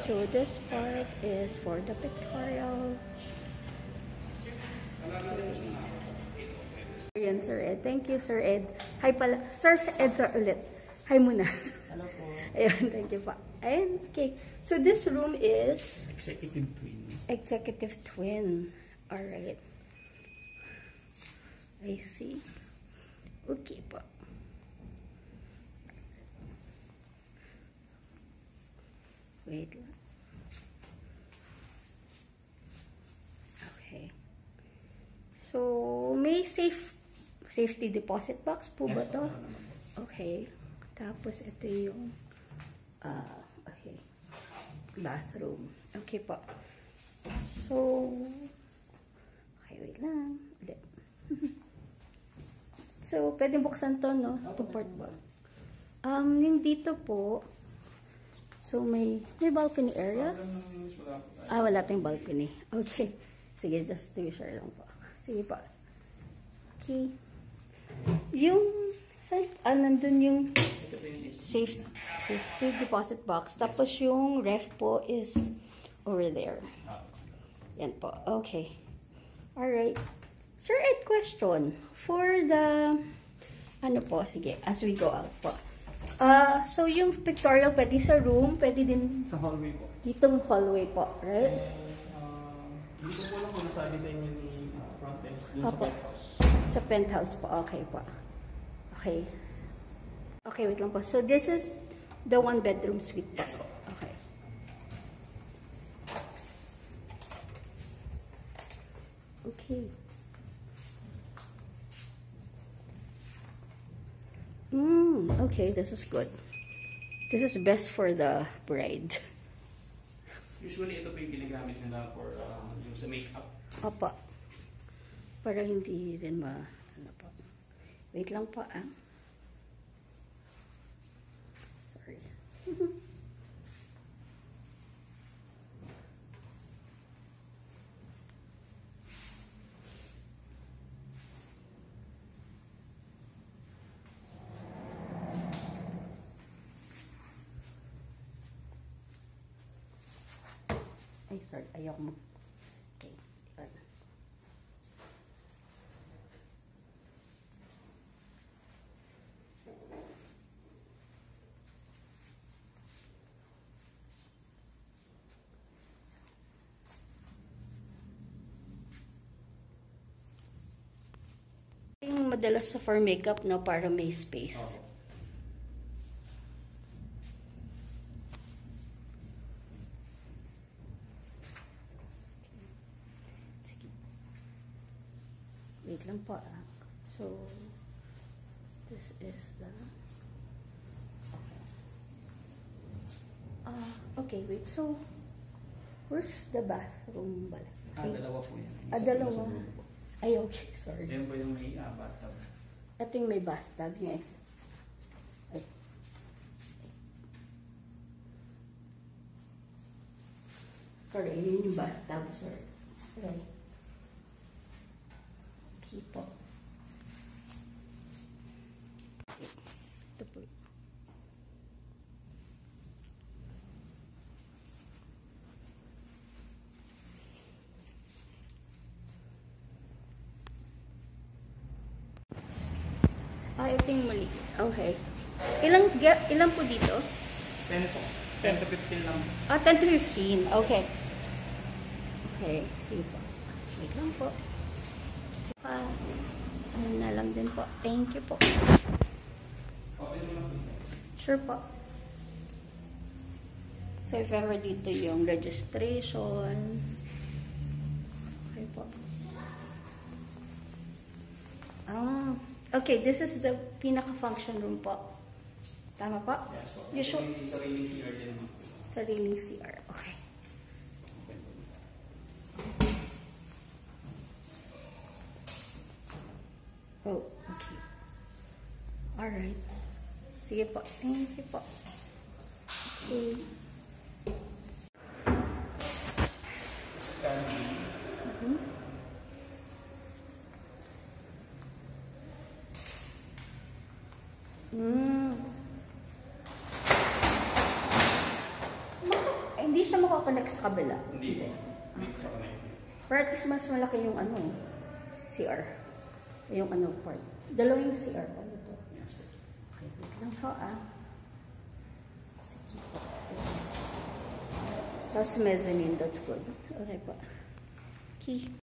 So this part is for the pictorial. Ayan, Sir Ed. Thank you, Sir Ed. Hi pala. Sir Ed, sir ulit. Hi muna. Hello po. Ayan, thank you pa. Ayan, okay. So this room is Executive twin. Executive twin. Alright. I see. Okay po. Wait lang. Okay. So, may safety deposit box po ba to? Okay. Tapos, ito yung okay. Bathroom. Okay po. So, okay, wait lang. Ulit. So, pwede buksan to, no? To port po. Yung dito po, so, may balcony area? Wala tayong balcony. Okay. Sige, just to be sure lang po. Sige po. Okay. Yung, nandun yung safety deposit box. Tapos yung ref po is over there. Yan po. Okay. Alright. Sir Ed, question. For the, ano po, sige, as we go out po. So yung pictorial pwede sa room, pwede din sa hallway po. Ditong hallway po, right? Dito po lang kung nasabi sa inyo ni front desk, yung sa penthouse. Sa penthouse po, okay po. Okay. Okay, wait lang po. So this is the one bedroom suite po. Yes po. Okay. Okay. Okay, this is good. This is best for the bride. Usually, ito po yung ginagamit nila for yung sa makeup. Opo. Para hindi rin ano po. Wait lang po, Sorry. Ay, sorry. Ayoko mag... Okay. Yung madalas sa for makeup, no, para may space. Okay. Sige. Wait lang po, So, this is the... Okay, wait. So, where's the bathroom bala? Dalawa po yan. Dalawa. Ay, okay. Sorry. Yan po yung may bathtub. Ito yung may bathtub. Yung ay. Sorry, yun yung bathtub. Sorry. Okay. Okay po. Ito po. Ito yung mali. Okay. Ilan po dito? 10 po. 10 to 15 lang. 10 to 15. Okay. Okay. Sige po. Wait lang po. Ano na lang din po. Thank you po. Sure po. So, if ever dito yung registration. Okay po. Okay, this is the pinaka-function room po. Tama po? Yes po. Usually, sariling CR din naman. sariling CR. Okay. Oh, okay. Alright. Sige po. Thank you po. Okay. Scan. Hindi siya makakonect sa kabila. Hindi. Hindi siya connect. Pero at least mas malaki yung ano, CR. Yung ano part. Dalawa yung CR. Ano to? Yes, po. Okay, wait lang ho ah. Sige po. Tapos mezzanine, that's good. Okay po. Key.